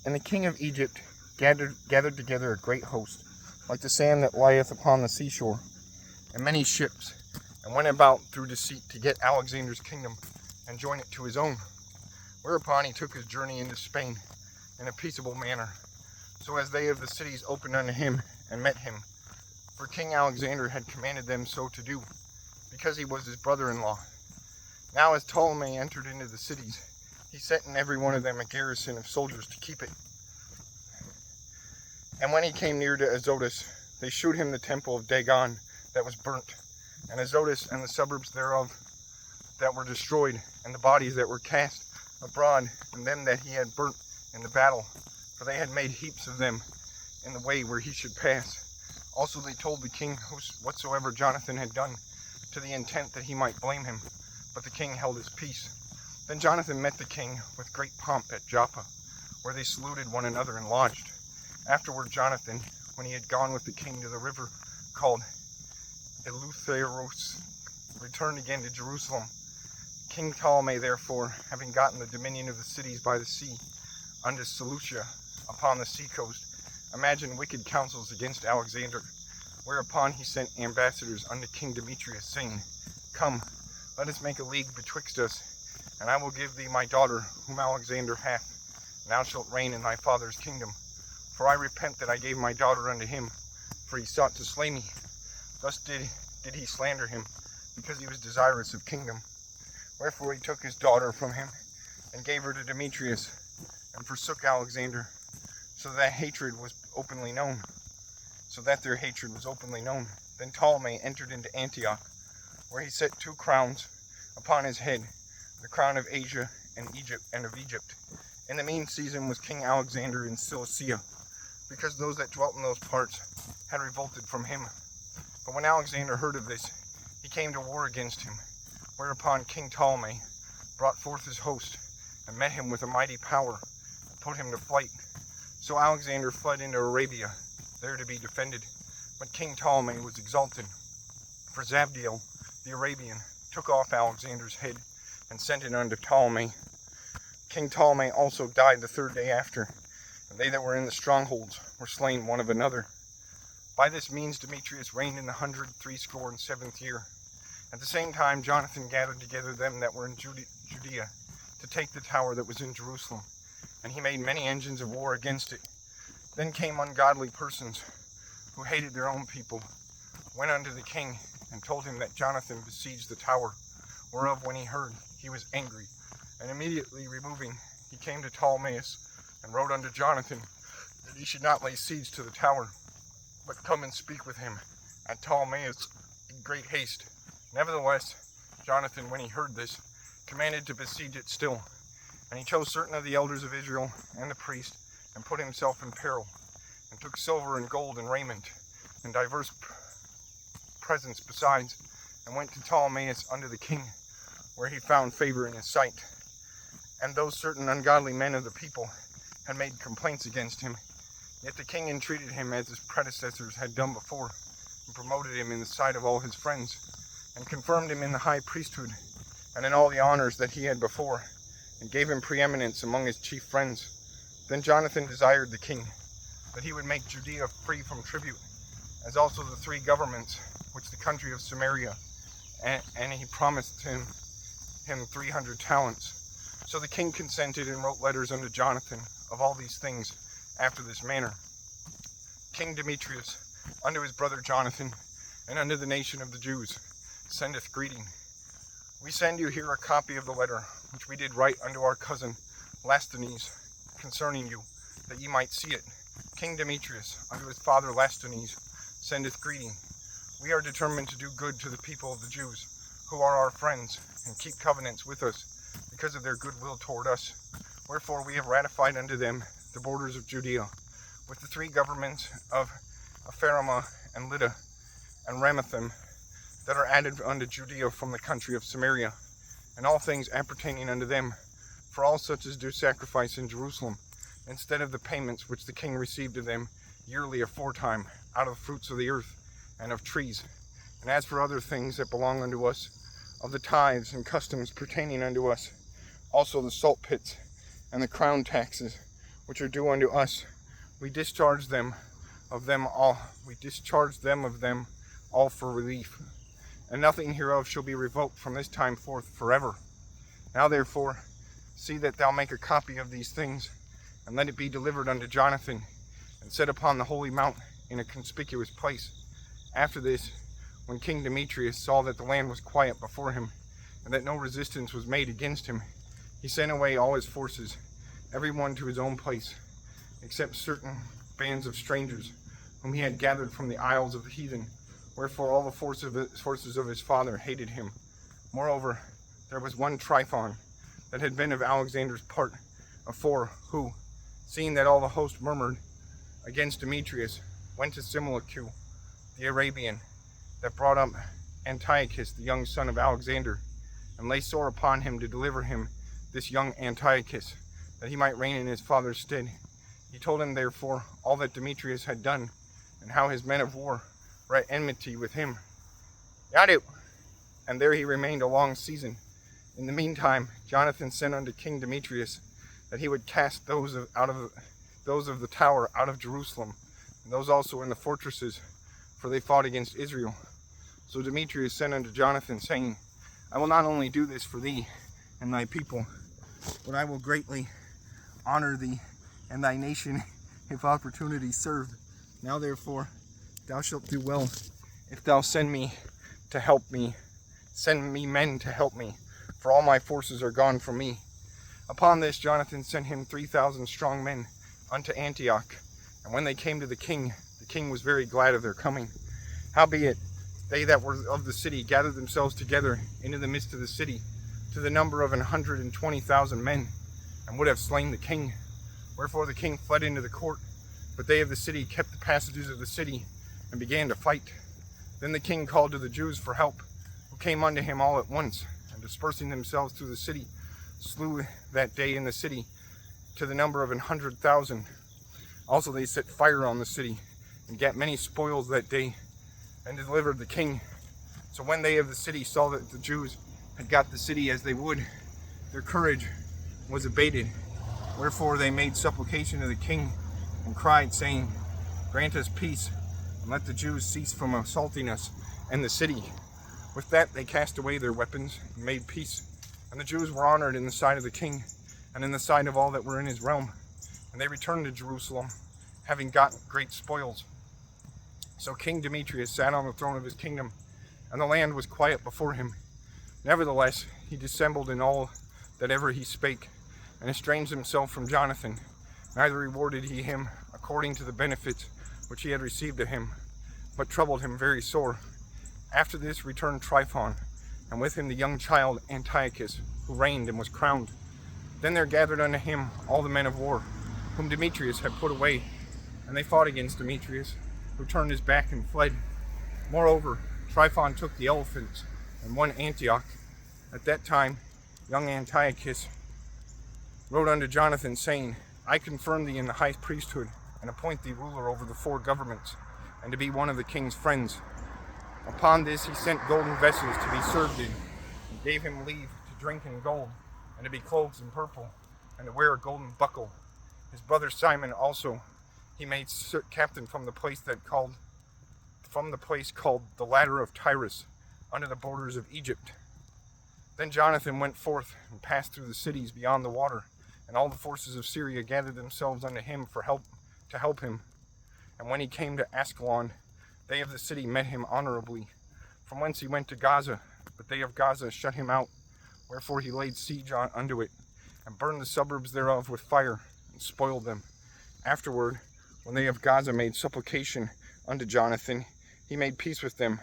And the king of Egypt gathered together a great host, like the sand that lieth upon the seashore, and many ships, and went about through deceit to get Alexander's kingdom and join it to his own. Whereupon he took his journey into Spain in a peaceable manner, so as they of the cities opened unto him and met him. For King Alexander had commanded them so to do, because he was his brother-in-law. Now as Ptolemy entered into the cities, he set in every one of them a garrison of soldiers to keep it. And when he came near to Azotus, they shewed him the temple of Dagon that was burnt, and Azotus and the suburbs thereof that were destroyed, and the bodies that were cast abroad, and them that he had burnt in the battle, for they had made heaps of them in the way where he should pass. Also they told the king whatsoever Jonathan had done, to the intent that he might blame him, but the king held his peace. Then Jonathan met the king with great pomp at Joppa, where they saluted one another and lodged. Afterward Jonathan, when he had gone with the king to the river called Eleutheros, returned again to Jerusalem. King Ptolemy, therefore, having gotten the dominion of the cities by the sea, unto Seleucia upon the sea coast, imagined wicked counsels against Alexander, whereupon he sent ambassadors unto King Demetrius, saying, Come, let us make a league betwixt us, and I will give thee my daughter, whom Alexander hath, and thou shalt reign in thy father's kingdom. For I repent that I gave my daughter unto him, for he sought to slay me. Thus did he slander him, because he was desirous of kingdom. Wherefore he took his daughter from him, and gave her to Demetrius, and forsook Alexander, so that their hatred was openly known. Then Ptolemy entered into Antioch, where he set 2 crowns upon his head, the crown of Asia and of Egypt. In the mean season was King Alexander in Cilicia, because those that dwelt in those parts had revolted from him. But when Alexander heard of this, he came to war against him, whereupon King Ptolemy brought forth his host, and met him with a mighty power, and put him to flight. So Alexander fled into Arabia, there to be defended. But King Ptolemy was exalted, for Zabdiel the Arabian took off Alexander's head, and sent it unto Ptolemy. King Ptolemy also died the 3rd day after, and they that were in the strongholds were slain one of another. By this means Demetrius reigned in the 167th year. At the same time Jonathan gathered together them that were in Judea, to take the tower that was in Jerusalem, and he made many engines of war against it. Then came ungodly persons, who hated their own people, went unto the king, and told him that Jonathan besieged the tower, whereof when he heard, he was angry, and immediately removing, he came to Ptolemais, and wrote unto Jonathan, that he should not lay siege to the tower, but come and speak with him at Ptolemais in great haste. Nevertheless, Jonathan, when he heard this, commanded to besiege it still. And he chose certain of the elders of Israel and the priest, and put himself in peril, and took silver and gold and raiment, and divers presents besides, and went to Ptolemais unto the king, where he found favor in his sight. And though certain ungodly men of the people had made complaints against him, yet the king entreated him as his predecessors had done before, and promoted him in the sight of all his friends, and confirmed him in the high priesthood, and in all the honors that he had before, and gave him preeminence among his chief friends. Then Jonathan desired the king that he would make Judea free from tribute, as also the 3 governments which the country of Samaria, and he promised him 300 talents. So the king consented, and wrote letters unto Jonathan of all these things after this manner. King Demetrius, unto his brother Jonathan, and unto the nation of the Jews, sendeth greeting. We send you here a copy of the letter which we did write unto our cousin Lasthenes concerning you, that ye might see it. King Demetrius, unto his father Lasthenes, sendeth greeting. We are determined to do good to the people of the Jews, who are our friends, and keep covenants with us, because of their goodwill toward us. Wherefore we have ratified unto them the borders of Judea, with the 3 governments of Ephraim and Lydda and Ramathaim, that are added unto Judea from the country of Samaria, and all things appertaining unto them, for all such as do sacrifice in Jerusalem, instead of the payments which the king received of them yearly aforetime, out of the fruits of the earth and of trees. And as for other things that belong unto us, of the tithes and customs pertaining unto us, also the salt pits and the crown taxes, which are due unto us. We discharge them of them all. We discharge them of them all for relief. And nothing hereof shall be revoked from this time forth forever. Now therefore, see that thou make a copy of these things, and let it be delivered unto Jonathan, and set upon the holy mount in a conspicuous place. After this, when King Demetrius saw that the land was quiet before him, and that no resistance was made against him, he sent away all his forces, every one to his own place, except certain bands of strangers, whom he had gathered from the isles of the heathen. Wherefore all the forces of his father hated him. Moreover, there was one Tryphon, that had been of Alexander's part afore, who, seeing that all the host murmured against Demetrius, went to Simolecu, the Arabian, that brought up Antiochus, the young son of Alexander, and lay sore upon him to deliver him this young Antiochus, that he might reign in his father's stead. He told him therefore all that Demetrius had done, and how his men of war were at enmity with him. Yadu! And there he remained a long season. In the meantime, Jonathan sent unto King Demetrius that he would cast those of the tower out of Jerusalem, and those also in the fortresses, for they fought against Israel. So Demetrius sent unto Jonathan, saying, I will not only do this for thee and thy people, but I will greatly honor thee and thy nation if opportunity served. Now therefore, thou shalt do well if thou send me men to help me, for all my forces are gone from me. Upon this Jonathan sent him 3,000 strong men unto Antioch, and when they came to the king was very glad of their coming. Howbeit, they that were of the city gathered themselves together into the midst of the city, to the number of 120,000 men, and would have slain the king. Wherefore the king fled into the court, but they of the city kept the passages of the city, and began to fight. Then the king called to the Jews for help, who came unto him all at once, and dispersing themselves through the city, slew that day in the city to the number of 100,000. Also they set fire on the city, and gat many spoils that day, and delivered the king. So when they of the city saw that the Jews had got the city as they would, their courage was abated. Wherefore they made supplication to the king, and cried, saying, Grant us peace, and let the Jews cease from assaulting us and the city. With that they cast away their weapons, and made peace. And the Jews were honored in the sight of the king, and in the sight of all that were in his realm. And they returned to Jerusalem, having gotten great spoils. So King Demetrius sat on the throne of his kingdom, and the land was quiet before him. Nevertheless, he dissembled in all that ever he spake, and estranged himself from Jonathan. Neither rewarded he him according to the benefits which he had received of him, but troubled him very sore. After this returned Tryphon, and with him the young child Antiochus, who reigned and was crowned. Then there gathered unto him all the men of war, whom Demetrius had put away, and they fought against Demetrius, who turned his back and fled. Moreover, Tryphon took the elephants and won Antioch. At that time, young Antiochus wrote unto Jonathan, saying, I confirm thee in the high priesthood, and appoint thee ruler over the 4 governments, and to be one of the king's friends. Upon this he sent golden vessels to be served in, and gave him leave to drink in gold, and to be clothed in purple, and to wear a golden buckle. His brother Simon also he made captain from the place called the Ladder of Tyrus, under the borders of Egypt. Then Jonathan went forth and passed through the cities beyond the water, and all the forces of Syria gathered themselves unto him to help him. And when he came to Ascalon, they of the city met him honorably, from whence he went to Gaza, but they of Gaza shut him out. Wherefore he laid siege unto it, and burned the suburbs thereof with fire, and spoiled them. Afterward, when they of Gaza made supplication unto Jonathan, he made peace with them,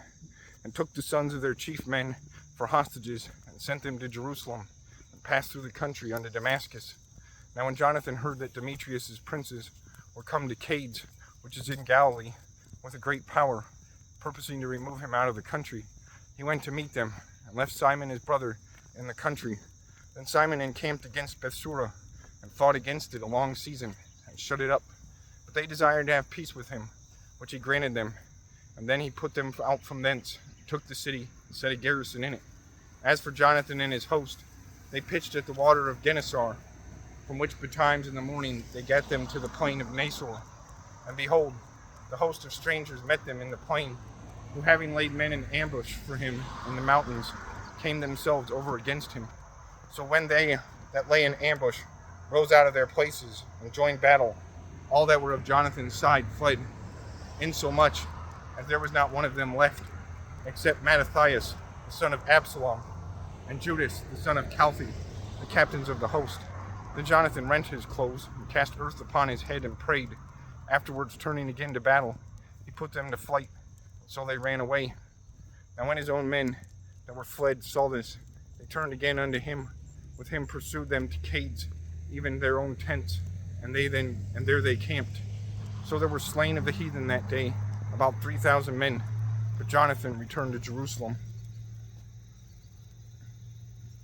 and took the sons of their chief men for hostages, and sent them to Jerusalem, and passed through the country unto Damascus. Now when Jonathan heard that Demetrius' princes were come to Cades, which is in Galilee, with a great power, purposing to remove him out of the country, he went to meet them, and left Simon his brother in the country. Then Simon encamped against Bethsura, and fought against it a long season, and shut it up. But they desired to have peace with him, which he granted them. And then he put them out from thence, took the city, and set a garrison in it. As for Jonathan and his host, they pitched at the water of Gennesaret, from which betimes in the morning they gat them to the plain of Nasor. And behold, the host of strangers met them in the plain, who having laid men in ambush for him in the mountains, came themselves over against him. So when they that lay in ambush rose out of their places and joined battle, all that were of Jonathan's side fled, insomuch as there was not one of them left, except Mattathias, the son of Absalom, and Judas, the son of Calphi, the captains of the host. Then Jonathan rent his clothes, and cast earth upon his head, and prayed. Afterwards, turning again to battle, he put them to flight, so they ran away. Now when his own men that were fled saw this, they turned again unto him, with him pursued them to Cades, even their own tents, and there they camped. So there were slain of the heathen that day about 3,000 men, but Jonathan returned to Jerusalem.